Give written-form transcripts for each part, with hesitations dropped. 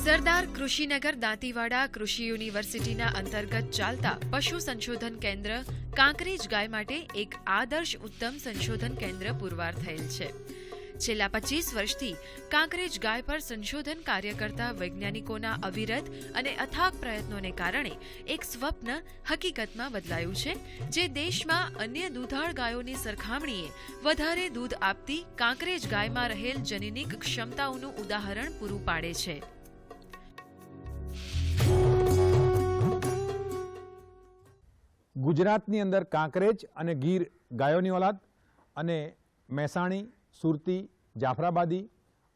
સરદાર કૃષિનગર દાંતીવાડા કૃષિ યુનિવર્સિટીના અંતર્ગત ચાલતા પશુ સંશોધન કેન્દ્ર કાંકરેજ ગાય માટે એક આદર્શ ઉત્તમ સંશોધન કેન્દ્ર પુરવાર થયેલ છે. છેલ્લા 25 વર્ષથી કાંકરેજ ગાય પર સંશોધન કાર્ય કરતા વૈજ્ઞાનિકોના અવિરત અને અથાગ પ્રયત્નોને કારણે એક સ્વપ્ન હકીકતમાં બદલાયું છે, જે દેશમાં અન્ય દૂધાળ ગાયોની સરખામણીએ વધારે દૂધ આપતી કાંકરેજ ગાયમાં રહેલ જનીનિક ક્ષમતાઓનું ઉદાહરણ પૂરું પાડે છે. ગુજરાતની અંદર કાંકરેજ અને ગીર ગાયોની ઓલાદ અને મહેસાણી, સુરતી, જાફરાબાદી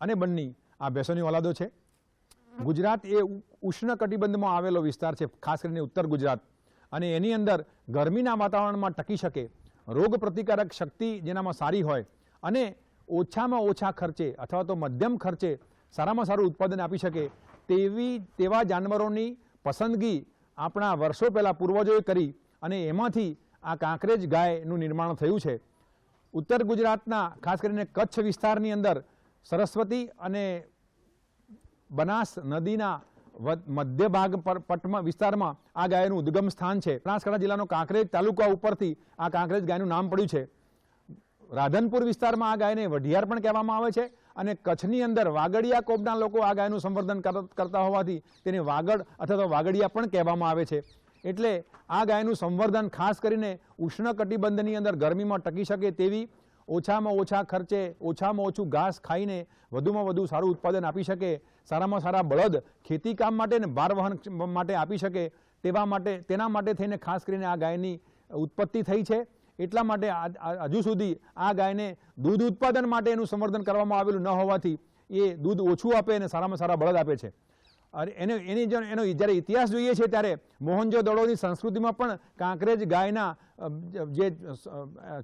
અને બન્ની આ ભેંસોની ઓલાદો છે. ગુજરાત એ ઉષ્ણકટિબંધમાં આવેલો વિસ્તાર છે, ખાસ કરીને ઉત્તર ગુજરાત, અને એની અંદર ગરમીના વાતાવરણમાં ટકી શકે, રોગ પ્રતિકારક શક્તિ જેનામાં સારી હોય અને ઓછામાં ઓછા ખર્ચે અથવા તો મધ્યમ ખર્ચે સારામાં સારું ઉત્પાદન આપી શકે તેવા જાનવરોની પસંદગી આપણા વર્ષો પહેલાં પૂર્વજોએ કરી અને એમાંથી આ કાંકરેજ ગાયનું નિર્માણ થયું છે. ઉત્તર ગુજરાતના ખાસ કરીને કચ્છ વિસ્તારની અંદર સરસ્વતી અને બનાસ નદીના મધ્ય ભાગ પટમાં વિસ્તારમાં આ ગાયનું ઉદ્ગમ સ્થાન છે. બનાસકાંઠા જિલ્લાનો કાંકરેજ તાલુકા ઉપરથી આ કાંકરેજ ગાયનું નામ પડ્યું છે. રાધનપુર વિસ્તારમાં આ ગાયને વઢિયાર પણ કહેવામાં આવે છે અને કચ્છની અંદર વાગડિયા કોમના લોકો આ ગાયનું સંવર્ધન કરતા હોવાથી તેને વાગડ અથવા તો વાગડિયા પણ કહેવામાં આવે છે. એટલે આ ગાયનું સંવર્ધન ખાસ કરીને ઉષ્ણકટિબંધની અંદર ગરમીમાં ટકી શકે તેવી, ઓછામાં ઓછા ખર્ચે ઓછામાં ઓછું ઘાસ ખાઈને વધુમાં વધુ સારું ઉત્પાદન આપી શકે, સારામાં સારા બળદ ખેતી કામ માટે અને ભાર વહન માટે આપી શકે તેના માટે થઈને ખાસ કરીને આ ગાયની ઉત્પત્તિ થઈ છે. એટલા માટે હજુ સુધી આ ગાયને દૂધ ઉત્પાદન માટે એનું સંવર્ધન કરવામાં આવેલું ન હોવાથી એ દૂધ ઓછું આપે અને સારામાં સારા બળદ આપે છે. એનો જ્યારે ઇતિહાસ જોઈએ છે ત્યારે મોહનજો-દડોની સંસ્કૃતિમાં પણ કાંકરેજ ગાયના જે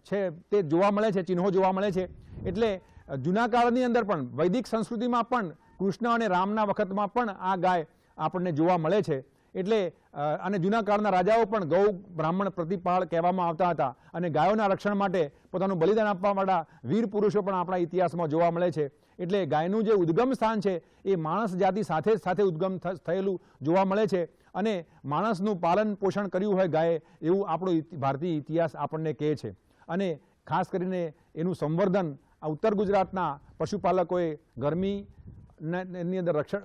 છે તે જોવા મળે છે, ચિહ્નો જોવા મળે છે. એટલે જૂના કાળની અંદર પણ વૈદિક સંસ્કૃતિમાં પણ કૃષ્ણ અને રામના વખતમાં પણ આ ગાય આપણને જોવા મળે છે. એટલે અને જૂના કાળના રાજાઓ પણ ગૌ બ્રાહ્મણ પ્રતિપાળ કહેવામાં આવતા હતા અને ગાયોના રક્ષણ માટે પોતાનું બલિદાન આપવાવાળા વીર પુરુષો પણ આપણા ઇતિહાસમાં જોવા મળે છે. એટલે ગાયનું જે ઉદ્ગમ સ્થાન છે એ માણસ જાતિ સાથે ઉદ્ગમ થયેલું જોવા મળે છે અને માણસનું પાલન પોષણ કર્યું હોય ગાયે એવું આપણો ભારતીય ઇતિહાસ આપણને કહે છે. અને ખાસ કરીને એનું સંવર્ધન આ ઉત્તર ગુજરાતના પશુપાલકોએ ગરમીની અંદર રક્ષણ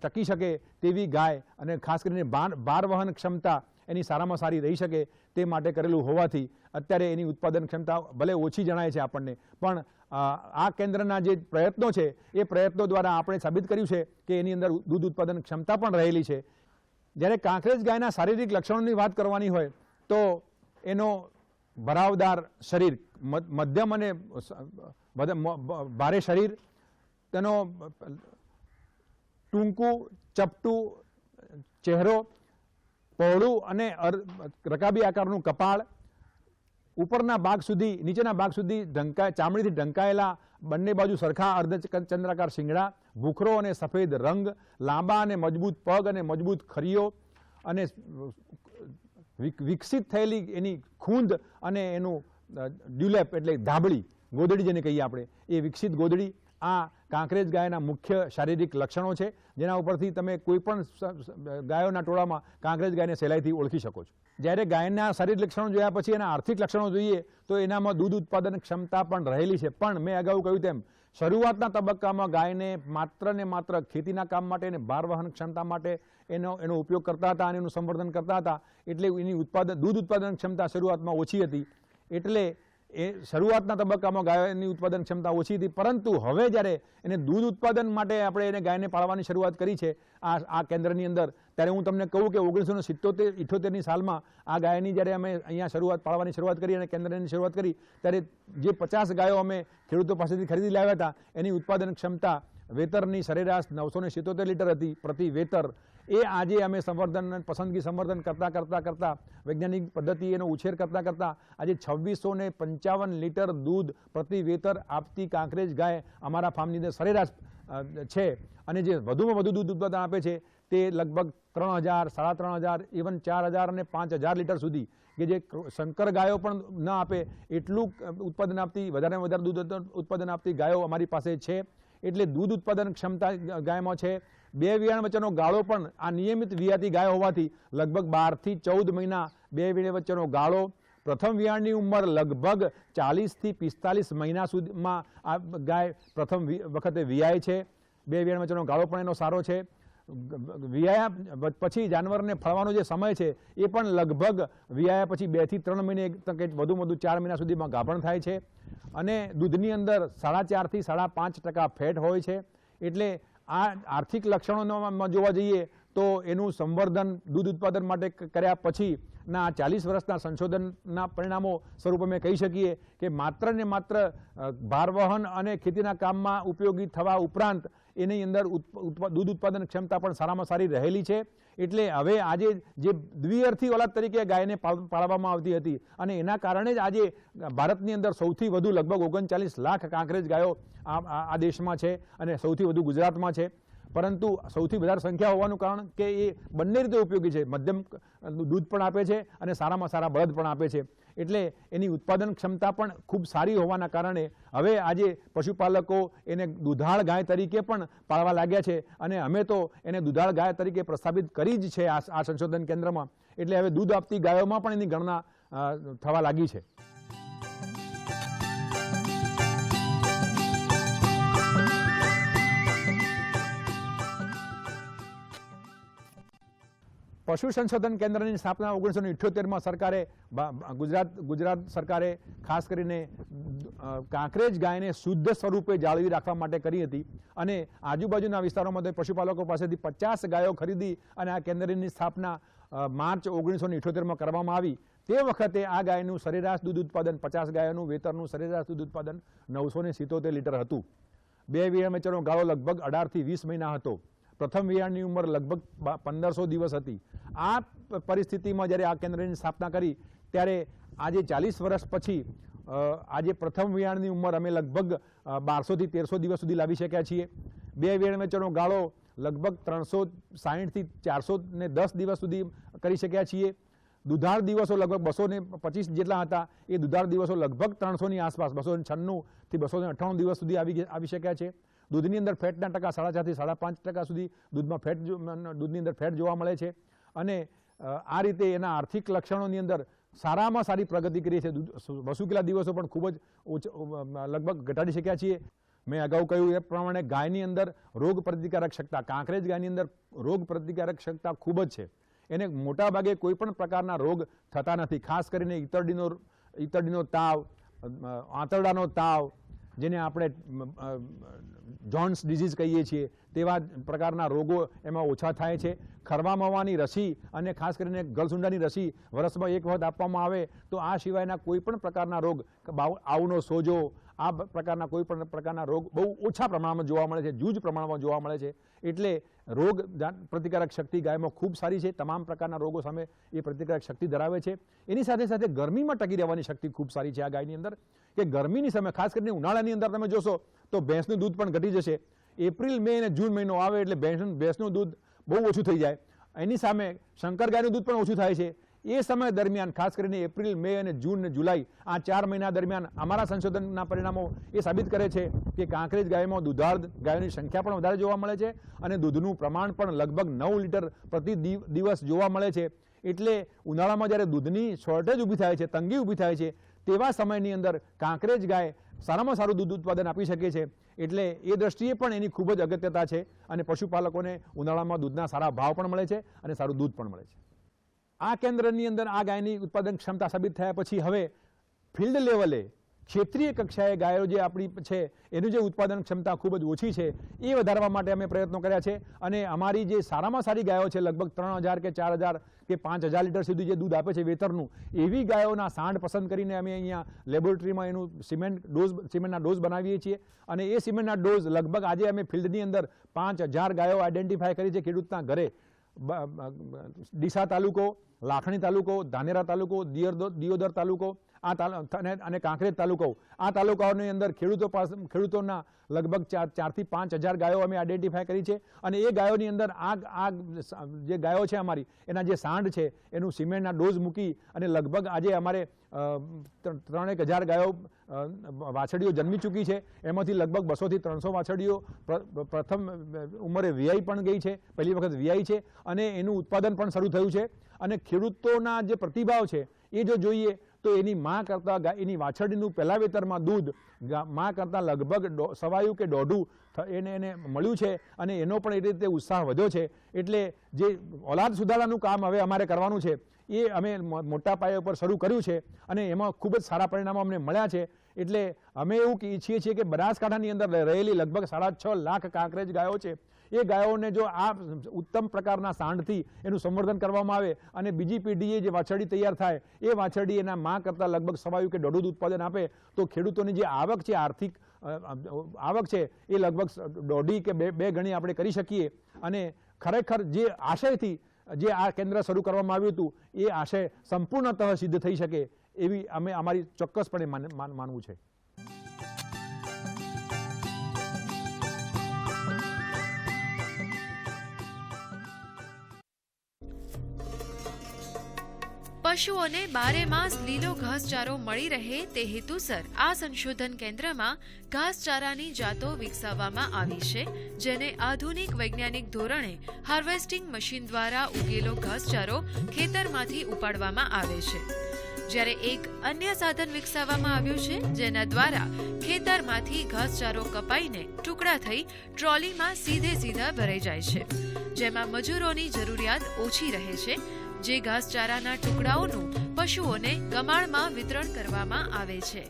ટકી શકે તેવી ગાય અને ખાસ કરીને ભાર વહન ક્ષમતા એની સારામાં સારી રહી શકે તે માટે કરેલું હોવાથી અત્યારે એની ઉત્પાદન ક્ષમતા ભલે ઓછી જણાય છે આપણને, પણ આ કેન્દ્રના જે પ્રયત્નો છે એ પ્રયત્નો દ્વારા આપણે સાબિત કર્યું છે કે એની અંદર દૂધ ઉત્પાદન ક્ષમતા પણ રહેલી છે. જ્યારે કાંકરેજ ગાયના શારીરિક લક્ષણોની વાત કરવાની હોય તો એનો ભરાવદાર શરીર, મધ્યમ અને ભારે શરીર, તેનો ટૂંકું ચપટું ચહેરો, પહોળું અને રકાબી આકારનું કપાળ, ઉપરના ભાગ સુધી નીચેના ભાગ સુધી ચામડીથી ઢંકાયેલા બંને બાજુ સરખા અર્ધચંદ્રાકાર શિંગડા, ભૂખરો અને સફેદ રંગ, લાંબા અને મજબૂત પગ અને મજબૂત ખરીઓ અને વિકસિત થયેલી એની ખૂંદ અને એનું ડ્યુલેપ એટલે ધાબળી, ગોદડી જેને કહીએ આપણે, એ વિકસિત ગોદડી આ કાંકરેજ ગાયના મુખ્ય શારીરિક લક્ષણો છે, જેના ઉપરથી તમે કોઈ પણ ગાયોના ટોળામાં કાંકરેજ ગાયને સહેલાઈથી ઓળખી શકો છો. જ્યારે ગાયના શારીરિક લક્ષણો જોયા પછી એના આર્થિક લક્ષણો જોઈએ તો એનામાં દૂધ ઉત્પાદન ક્ષમતા પણ રહેલી છે. પણ મેં અગાઉ કહ્યું તેમ શરૂઆતના તબક્કામાં ગાયને માત્ર ને માત્ર ખેતીના કામ માટે અને ભાર વહન ક્ષમતા માટે એનો ઉપયોગ કરતા હતા અને એનું સંવર્ધન કરતા હતા. એટલે એની દૂધ ઉત્પાદન ક્ષમતા શરૂઆતમાં ઓછી હતી. એટલે એ શરૂઆતના તબક્કામાં ગાયની ઉત્પાદન ક્ષમતા ઓછી હતી, પરંતુ હવે જ્યારે એને દૂધ ઉત્પાદન માટે આપણે એને પાળવાની શરૂઆત કરી છે આ કેન્દ્રની અંદર, ત્યારે હું તમને કહું કે 1978ની સાલમાં આ ગાયની જ્યારે અમે અહીંયા પાળવાની શરૂઆત કરી અને કેન્દ્રની શરૂઆત કરી ત્યારે જે 50 ગાયો અમે ખેડૂતો પાસેથી ખરીદી લાવ્યા હતા એની ઉત્પાદન ક્ષમતા વેતરની સરેરાશ 977 લીટર હતી પ્રતિ વેતર. એ આજે અમે સંવર્ધન કરતા વૈજ્ઞાનિક પદ્ધતિ એનો ઉછેર કરતા આજે 2655 લીટર દૂધ પ્રતિ વેતર આપતી કાંકરેજ ગાય અમારા ફાર્મની અંદર સરેરાશ છે. અને જે વધુમાં વધુ દૂધ ઉત્પાદન આપે છે તે લગભગ 3000, 3500, ઇવન 4000 અને 5000 લીટર સુધી, કે જે શંકર ગાયો પણ ન આપે એટલું ઉત્પાદન આપતી, વધારે દૂધ ઉત્પાદન આપતી ગાયો અમારી પાસે છે. એટલે દૂધ ઉત્પાદન ક્ષમતા ગાયમાં છે. 2 વિયાણ વચ્ચેનો ગાળો પણ આ નિયમિત વિયાતી ગાય હોવાથી લગભગ 12 થી 14 મહિના 2 વિયાણ વચ્ચેનો ગાળો. પ્રથમ વિયાણની ઉંમર લગભગ 40 થી 45 મહિના સુધીમાં આ ગાય પ્રથમ વખતે વિયાય છે. 2 વિયાણ વચ્ચેનો ગાળો પણ એનો સારો છે. વિયાયા પછી જાનવરને ફળવાનો જે સમય છે એ પણ લગભગ વિયાયા પછી 2 થી 3 મહિને કે વધુ 4 મહિના સુધીમાં ગાભણ થાય છે. અને દૂધની અંદર 4.5 થી 5.5% ફેટ હોય છે. એટલે આ આર્થિક લક્ષણોમાં જોવા જઈએ તો એનું સંવર્ધન દૂધ ઉત્પાદન માટે કર્યા પછીના 40 વર્ષના સંશોધનના પરિણામો સ્વરૂપે અમે કહી શકીએ કે માત્ર ને માત્ર ભારવહન અને ખેતીના કામમાં ઉપયોગી થવા ઉપરાંત એની અંદર દૂધ ઉત્પાદન ક્ષમતા પણ સારામાં સારી રહેલી છે. એટલે હવે આજે જે દ્વિઅર્થી ઓલાદ તરીકે ગાયને પાળવામાં આવતી હતી અને એના કારણે જ આજે ભારતની અંદર સૌથી વધુ લગભગ 39 લાખ કાંકરેજ ગાયો આ દેશમાં છે અને સૌથી વધુ ગુજરાતમાં છે. પરંતુ સૌથી વધારે સંખ્યા હોવાનું કારણ કે એ બંને રીતે ઉપયોગી છે. મધ્યમ દૂધ પણ આપે છે અને સારામાં સારા બળદ પણ આપે છે. એટલે એની ઉત્પાદન ક્ષમતા પણ ખૂબ સારી હોવાના કારણે હવે આજે પશુપાલકો એને દુધાળ ગાય તરીકે પણ પાળવા લાગ્યા છે. અને અમે તો એને દુધાળ ગાય તરીકે પ્રસ્થાપિત કરી જ છે આ સંશોધન કેન્દ્રમાં. એટલે હવે દૂધ આપતી ગાયોમાં પણ એની ગણના થવા લાગી છે. પશુ સંશોધન કેન્દ્રની સ્થાપના 1978માં સરકારે ગુજરાત સરકારે ખાસ કરીને કાંકરેજ ગાયને શુદ્ધ સ્વરૂપે જાળવી રાખવા માટે કરી હતી. અને આજુબાજુના વિસ્તારોમાં પશુપાલકો પાસેથી 50 ગાયો ખરીદી અને આ કેન્દ્રની સ્થાપના માર્ચ 1978માં કરવામાં આવી. તે વખતે આ ગાયનું સરેરાશ દૂધ ઉત્પાદન 50 ગાયોનું વેતરનું સરેરાશ દૂધ ઉત્પાદન 977 લીટર હતું. 2 વિયાણ વચ્ચેનો ગાળો લગભગ 18 થી 20 મહિના હતો. પ્રથમ વિયાણની ઉંમર લગભગ 1500 દિવસ હતી. આ પરિસ્થિતિમાં જ્યારે આ કેન્દ્રની સ્થાપના કરી ત્યારે આજે 40 વર્ષ પછી આજે પ્રથમ વિયાણની ઉંમર અમે લગભગ 1200 થી 1300 દિવસ સુધી લાવી શક્યા છીએ. 2 વિયાણ વચ્ચેનો ગાળો લગભગ 360 થી 410 દિવસ સુધી કરી શક્યા છીએ. દુધાળ દિવસો લગભગ 225 જેટલા હતા. એ દુધાળ દિવસો લગભગ 300ની આસપાસ 296 થી 298 દિવસ સુધી આવી શક્યા છે. દૂધની અંદર ફેટના ટકા 4.5 થી 5.5% સુધી દૂધની અંદર ફેટ જોવા મળે છે. અને આ રીતે એના આર્થિક લક્ષણોની અંદર સારામાં સારી પ્રગતિ કરી છે. વસુકીલા દિવસો પણ ખૂબ જ લગભગ ઘટાડી શક્યા છીએ. મેં અગાઉ કહ્યું એ પ્રમાણે ગાયની અંદર રોગ પ્રતિકારક ક્ષમતા કાંકરેજ ગાયની અંદર રોગ પ્રતિકારક ક્ષમતા ખૂબ જ છે. એને મોટા ભાગે કોઈ પણ પ્રકારના રોગ થતા નથી. ખાસ કરીને ઈતરડીનો તાવ, આંતરડાનો તાવ, જેને આપણે જોન્સ ડિઝીઝ કહીએ છીએ, તેવા પ્રકારના રોગો એમાં ઓછા થાય છે. ખરવા મવાની રસી અને ખાસ કરીને ગલસુંડાની રસી વર્ષમાં એક વખત આપવામાં આવે તો આ સિવાયના કોઈ પણ પ્રકારના રોગ, આવનો સોજો, આ પ્રકારના કોઈ પણ પ્રકારના રોગ બહુ ઓછા પ્રમાણમાં જોવા મળે છે, જૂજ પ્રમાણમાં જોવા મળે છે. એટલે રોગ પ્રતિકારક શક્તિ ગાયમાં ખૂબ સારી છે. તમામ પ્રકારના રોગો સામે એ પ્રતિકારક શક્તિ ધરાવે છે. એની સાથે સાથે ગરમીમાં ટકી રહેવાની શક્તિ ખૂબ સારી છે આ ગાયની અંદર. કે ગરમીની સમય ખાસ કરીને ઉનાળાની અંદર તમે જોશો તો ભેંસનું દૂધ પણ ઘટી જશે. એપ્રિલ, મે અને જૂન મહિનો આવે એટલે ભેંસનું દૂધ બહુ ઓછું થઈ જાય. એની સામે શંકર ગાયનું દૂધ પણ ઓછું થાય છે. એ સમય દરમિયાન ખાસ કરીને એપ્રિલ, મે અને જૂન અને જુલાઈ આ 4 મહિના દરમિયાન અમારા સંશોધનના પરિણામો એ સાબિત કરે છે કે કાંકરેજ ગાયમાં દુધાળ ગાયોની સંખ્યા પણ વધારે જોવા મળે છે અને દૂધનું પ્રમાણ પણ લગભગ 9 લીટર પ્રતિ દિવસ જોવા મળે છે. એટલે ઉનાળામાં જ્યારે દૂધની શોર્ટેજ ઊભી થાય છે, તંગી ઊભી થાય છે, તેવા સમયની અંદર કાંકરેજ ગાય સારામાં સારું દૂધ ઉત્પાદન આપી શકે છે. એટલે એ દ્રષ્ટિએ પણ એની ખૂબ જ અગત્યતા છે અને પશુપાલકોને ઉનાળામાં દૂધના સારા ભાવ પણ મળે છે અને સારું દૂધ પણ મળે છે. આ કેન્દ્રની અંદર આ ગાયની ઉત્પાદન ક્ષમતા સાબિત થયા પછી હવે ફિલ્ડ લેવલે ક્ષેત્રીય કક્ષાએ ગાયો જે આપણી છે એનું જે ઉત્પાદન ક્ષમતા ખૂબ જ ઓછી છે એ વધારવા માટે અમે પ્રયત્નો કર્યા છે. અને અમારી જે સારામાં સારી ગાયો છે લગભગ 3000 કે 4000 કે 5000 લીટર સુધી જે દૂધ આપે છે વેતરનું, એવી ગાયોના સાંડ પસંદ કરીને અમે અહીંયા લેબોરેટરીમાં એનું સિમેન્ટના ડોઝ બનાવીએ છીએ. અને એ સિમેન્ટના ડોઝ લગભગ આજે અમે ફિલ્ડની અંદર 5000 ગાયો આઈડેન્ટિફાય કરી છે ખેડૂતના ઘરે. ડીસા તાલુકો, લાખણી તાલુકો, ધાનેરા તાલુકો, દિયોદર તાલુકો, અને કાંકરેજ તાલુકો, આ તાલુકાઓની અંદર ખેડૂતોના લગભગ 4 થી 5 હજાર ગાયો અમે આઈડેન્ટિફાય કરી છે. અને એ ગાયોની અંદર આ જે ગાયો છે અમારી, એના જે સાંડ છે એનું સિમેન્ટના ડોઝ મૂકી અને લગભગ આજે અમારે 3,000 ગાયો વાછડીઓ જન્મી ચૂકી છે. એમાંથી લગભગ 200 થી 300 વાછડીઓ પ્રથમ ઉંમરે વિયાઈ પણ ગઈ છે, પહેલી વખત વિયાઈ છે, અને એનું ઉત્પાદન પણ શરૂ થયું છે. અને ખેડૂતોના જે પ્રતિભાવ છે એ જો જોઈએ તો એની માં કરતાં એની વાછડીનું પહેલા વેતરમાં દૂધ માં કરતાં લગભગ સવાયું કે દોઢું એને મળ્યું છે, અને એનો પણ એ રીતે ઉત્સાહ વધ્યો છે. એટલે જે ઓલાદ સુધારાનું કામ હવે અમારે કરવાનું છે એ અમે મોટા પાયા ઉપર શરૂ કર્યું છે, અને એમાં ખૂબ જ સારા પરિણામો અમને મળ્યા છે. એટલે અમે એવું ઈચ્છીએ છીએ કે બનાસકાંઠાની અંદર રહેલી લગભગ 6.5 લાખ કાંકરેજ ગાયો છે, એ ગાયોને જો આ ઉત્તમ પ્રકારના સાંડથી એનું સંવર્ધન કરવામાં આવે અને બીજી પેઢીએ જે વાછરડી તૈયાર થાય એ વાછરડી એના માં કરતાં લગભગ સવાયું કે દોઢું ઉત્પાદન આપે તો ખેડૂતોની જે આવક છે, આર્થિક આવક છે, એ લગભગ 1.5 કે 2 ગણી આપણે કરી શકીએ. અને ખરેખર જે આશયથી જે આ કેન્દ્ર શરૂ કરવામાં આવ્યું હતું એ આશય સંપૂર્ણતઃ સિદ્ધ થઈ શકે એવી અમારી ચોક્કસપણે માનવું છે. પશુઓને બારે માસ લીલો ઘાસચારો મળી રહે તે હેતુસર આ સંશોધન કેન્દ્રમાં ઘાસચારાની જાતો વિકસાવવામાં આવી છે, જેને આધુનિક વૈજ્ઞાનિક ધોરણે હાર્વેસ્ટિંગ મશીન દ્વારા ઉગેલો ઘાસચારો ખેતરમાંથી ઉપાડવામાં આવે છે. જ્યારે એક અન્ય સાધન વિકસાવવામાં આવ્યું છે, જેના દ્વારા ખેતરમાંથી ઘાસચારો કપાઈને ટુકડા થઈ ટ્રોલીમાં સીધા ભરાઈ જાય છે, જેમાં મજૂરોની જરૂરિયાત ઓછી રહે છે. જે ઘાસચારાના ટુકડાઓનું પશુઓને ગમાણમાં વિતરણ કરવામાં આવે છે.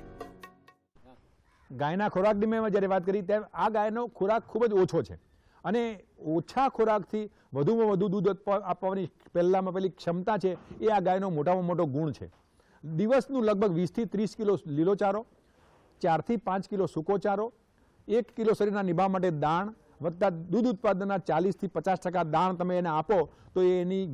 ગાયના ખોરાકની મેં જ્યારે વાત કરી તેમ આ ગાયનો ખોરાક ખૂબ જ ઓછો છે, અને ઓછા ખોરાકથી વધુમાં વધુ દૂધ આપવાની પહેલી ક્ષમતા છે એ આ ગાયનો મોટામાં મોટો ગુણ છે. દિવસનું લગભગ 20 થી 30 કિલો લીલો ચારો, 4 થી 5 કિલો સૂકો ચારો, 1 કિલો શરીરના નિભાવ માટે દાણ વત્તા દૂધ ઉત્પાદનના 40 થી 50% દાણ તમે એને આપો તો એની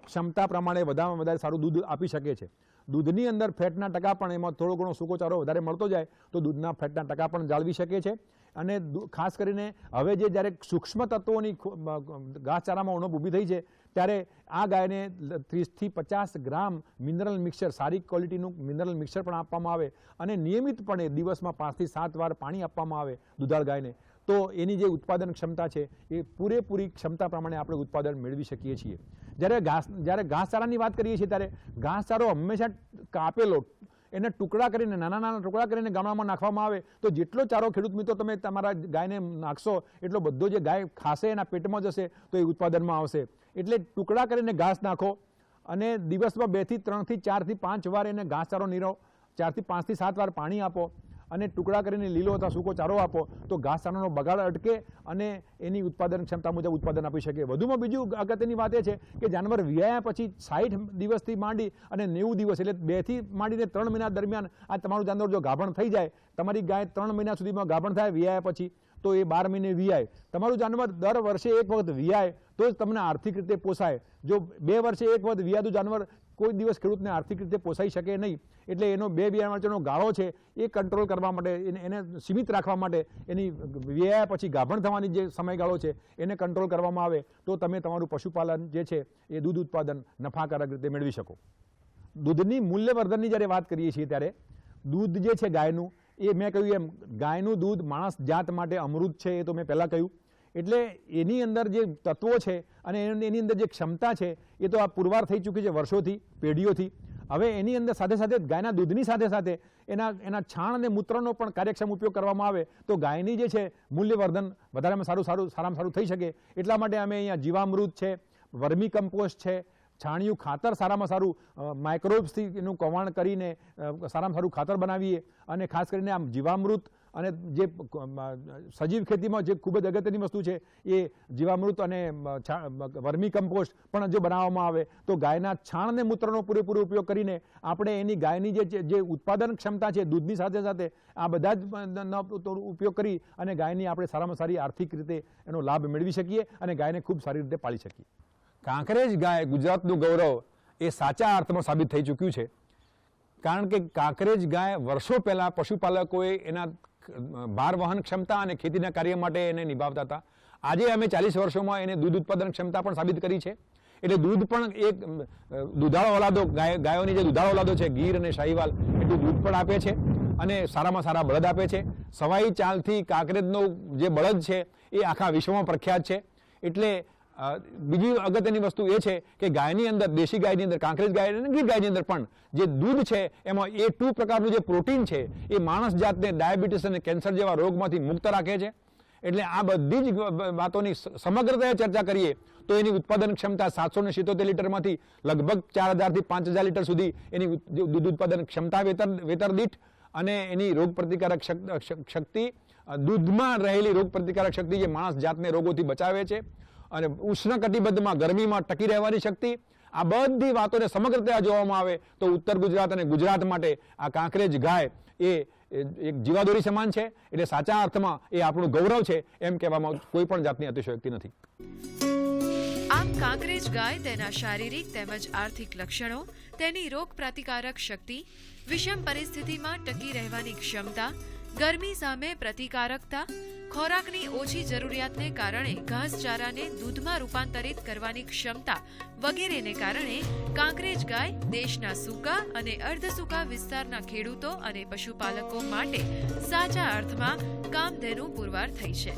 ક્ષમતા પ્રમાણે વધારેમાં વધારે સારું દૂધ આપી શકે છે. દૂધની અંદર ફેટના ટકા પણ એમાં થોડો ઘણો સૂકો ચારો વધારે મળતો જાય તો દૂધના ફેટના ટકા પણ જાળવી શકે છે. અને ખાસ કરીને હવે જ્યારે સૂક્ષ્મ તત્વોની ઘાસચારામાં ઉણપ ઊભી થઈ છે ત્યારે આ ગાયને 30 થી 50 ગ્રામ મિનરલ મિક્સર, સારી ક્વોલિટીનું મિનરલ મિક્સર પણ આપવામાં આવે અને નિયમિતપણે દિવસમાં 5 થી 7 વાર પાણી આપવામાં આવે દુધાળ ગાયને, તો એની જે ઉત્પાદન ક્ષમતા છે એ પૂરેપૂરી ક્ષમતા પ્રમાણે આપણે ઉત્પાદન મેળવી શકીએ છીએ. જ્યારે ઘાસચારાની વાત કરીએ છીએ ત્યારે ઘાસચારો હંમેશા કાપેલો એને ટુકડા કરીને નાના ટુકડા કરીને ગામડામાં નાખવામાં આવે તો જેટલો ચારો ખેડૂત મિત્રો તમે તમારા ગાયને નાખશો એટલો બધો જે ગાય ખાશે એના પેટમાં જશે તો એ ઉત્પાદનમાં આવશે. એટલે ટુકડા કરીને ઘાસ નાખો અને દિવસમાં 2 થી 3 થી 4 થી 5 વાર એને ઘાસચારો નીરો, 4 થી 5 થી 7 વાર પાણી આપો અને ટુકડા કરીને લીલો અથવા સૂકો ચારો આપો તો ઘાસચારાનો બગાડ અટકે અને એની ઉત્પાદન ક્ષમતા મુજબ ઉત્પાદન આપી શકે. વધુમાં બીજું અગત્યની વાત એ છે કે જાનવર વિયાયા પછી 60 દિવસથી માંડી અને 90 દિવસ એટલે 2 થી માંડીને 3 મહિના દરમિયાન આ તમારું જાનવર જો ગાભણ થઈ જાય, તમારી ગાય 3 મહિના સુધીમાં ગાભણ થાય વિયાયા પછી, તો એ 12 મહિને વિયાય. તમારું જાનવર દર વર્ષે એક વખત વિયાય તો જ તમને આર્થિક રીતે પોસાય. જો 2 વર્ષે એક વખત વિયાતું જાનવર કોઈ દિવસ ખેડૂતને આર્થિક રીતે પોસાઈ શકે નહીં. એટલે એનો 2 વિયાણ વચ્ચેનો ગાળો છે એ કંટ્રોલ કરવા માટે, એને સીમિત રાખવા માટે એની વિયાયા પછી ગાભણ થવાની જે સમયગાળો છે એને કંટ્રોલ કરવામાં આવે તો તમે તમારું પશુપાલન જે છે એ દૂધ ઉત્પાદન નફાકારક રીતે મેળવી શકો. દૂધની મૂલ્યવર્ધનની જ્યારે વાત કરીએ છીએ ત્યારે દૂધ જે છે ગાયનું, એ મેં કહ્યું એમ ગાયનું દૂધ માણસ જાત માટે અમૃત છે, એ તો મેં પહેલાં કહ્યું. એટલે એની અંદર જે તત્વો છે અને એની અંદર જે ક્ષમતા છે એ તો આ પુરવાર થઈ ચૂકી છે વર્ષોથી, પેઢીઓથી. હવે એની અંદર સાથે સાથે ગાયના દૂધની સાથે સાથે એના છાણ અને મૂત્રનો પણ કાર્યક્ષમ ઉપયોગ કરવામાં આવે તો ગાયની જે છે મૂલ્યવર્ધન વધારેમાં સારામાં સારું થઈ શકે. એટલા માટે અમે અહીંયા જીવામૃત છે, વર્મી કમ્પોસ્ટ છે, છાણિયું ખાતર સારામાં સારું માઇક્રોબ્સથી એનું કવાણ કરીને સારામાં સારું ખાતર બનાવીએ. અને ખાસ કરીને આમ જીવામૃત અને જે સજીવ ખેતીમાં જે ખૂબ જ અગત્યની વસ્તુ છે એ જીવામૃત અને વર્મી કમ્પોસ્ટ પણ જો બનાવવામાં આવે તો ગાયના છાણ અને મૂત્રનો પૂરેપૂરો ઉપયોગ કરીને આપણે એની ગાયની જે ઉત્પાદન ક્ષમતા છે દૂધની સાથે સાથે આ બધા જ ઉપયોગ કરી અને ગાયની આપણે સારામાં સારી આર્થિક રીતે એનો લાભ મેળવી શકીએ અને ગાયને ખૂબ સારી રીતે પાળી શકીએ. કાંકરેજ ગાય ગુજરાતનું ગૌરવ એ સાચા અર્થમાં સાબિત થઈ ચૂક્યું છે. કારણ કે કાંકરેજ ગાય વર્ષો પહેલાં પશુપાલકોએ એના ભાર વહન ક્ષમતા અને ખેતીના કાર્ય માટે એને નિભાવતા હતા. આજે અમે 40 વર્ષોમાં એને દૂધ ઉત્પાદન ક્ષમતા પણ સાબિત કરી છે. એટલે દૂધ પણ એક દુધાળો ઓલાદો, ગાયોની જે દુધાળો ઓલાદો છે ગીર અને શાહીવાલ, એટલું દૂધ પણ આપે છે અને સારામાં સારા બળદ આપે છે. સવાઈ ચાલથી કાંકરેજનો જે બળદ છે એ આખા વિશ્વમાં પ્રખ્યાત છે. એટલે બીજી અગત્યની વસ્તુ એ છે કે ગાયની અંદર, દેશી ગાયની અંદર, કાંકરેજ ગાય અને ગીર ગાયની અંદર પણ જે દૂધ છે એમાં A2 પ્રકારનું જે પ્રોટીન છે એ માણસ જાતને ડાયાબિટીસ અને કેન્સર જેવા રોગમાંથી મુક્ત રાખે છે. એટલે આ બધી જ વાતોની સમગ્રતાએ ચર્ચા કરીએ તો એની ઉત્પાદન ક્ષમતા 777 લીટરમાંથી લગભગ 4000 થી 5000 લીટર સુધી એની દૂધ ઉત્પાદન ક્ષમતા વેતર દીઠ, અને એની રોગ પ્રતિકારક શક્તિ, દૂધમાં રહેલી રોગ પ્રતિકારક શક્તિ જે માણસ જાતને રોગોથી બચાવે છે, અને ઉષ્ણકટિબંધમાં ગરમીમાં ટકી રહેવાની શક્તિ, આ બધી વાતોને સમગ્રતા જોવામાં આવે તો ઉત્તર ગુજરાત અને ગુજરાત માટે આ કાંકરેજ ગાય એ એક જીવાદોરી સમાન છે. એટલે સાચા અર્થમાં એ આપણું ગૌરવ છે એમ કહેવામાં કોઈ પણ જાતની અતિશયોક્તિ નથી. આમ કાંકરેજ ગાય તેના શારીરિક તેમજ આર્થિક લક્ષણો, તેની રોગ પ્રતિકારક શક્તિ, વિષમ પરિસ્થિતિમાં ટકી રહેવાની ક્ષમતા, ગરમી સામે પ્રતિકારકતા, ખોરાકની ઓછી જરૂરિયાતને કારણે ઘાસચારાને દૂધમાં રૂપાંતરિત કરવાની ક્ષમતા વગેરેને કારણે કાંકરેજ ગાય દેશના સૂકા અને અર્ધસૂકા વિસ્તારના ખેડૂતો અને પશુપાલકો માટે સાચા અર્થમાં કામધેનુ પુરવાર થઈ છે.